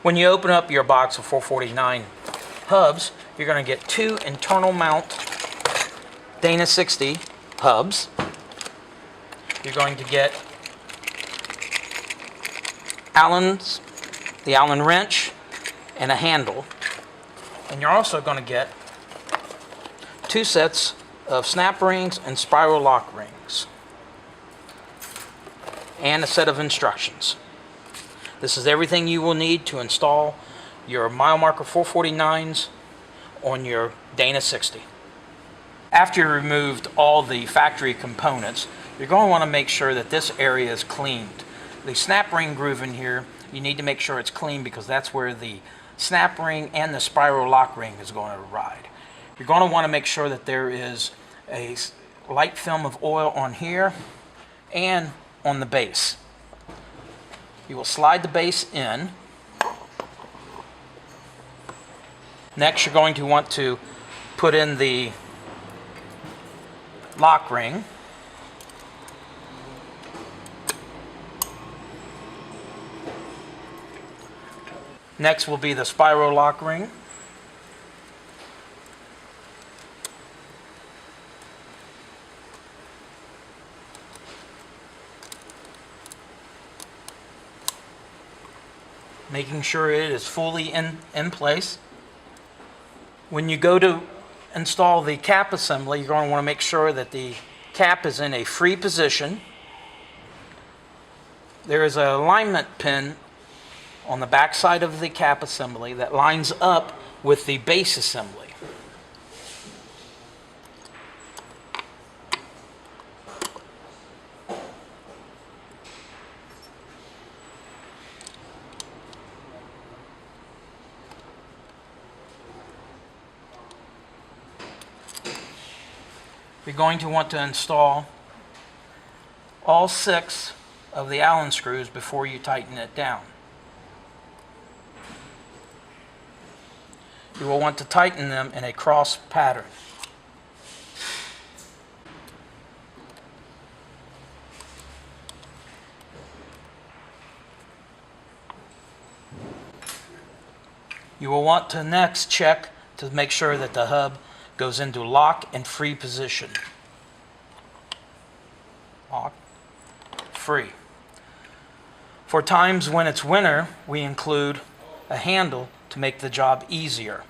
When you open up your box of 449 hubs, you're going to get two internal mount Dana 60 hubs. You're going to get the Allen wrench and a handle. And you're also going to get two sets of snap rings and spiral lock rings, and a set of instructions. This is everything you will need to install your mile marker 449s on your Dana 60. After you removed all the factory components, you're going to want to make sure that this area is cleaned. The snap ring groove in here, you need to make sure it's clean because that's where the snap ring and the spiral lock ring is going to ride. You're going to want to make sure that there is a light film of oil on here and on the base. You will slide the base in. Next, you're going to want to put in the lock ring. Next will be the spiral lock ring. Making sure it is fully in place. When you go to install the cap assembly, you're going to want to make sure that the cap is in a free position. There is an alignment pin on the back side of the cap assembly that lines up with the base assembly. You're going to want to install all 6 of the Allen screws before you tighten it down. You will want to tighten them in a cross pattern. You will want to next check to make sure that the hub goes into lock and free position. Lock, free. For times when it's winter, we include a handle to make the job easier.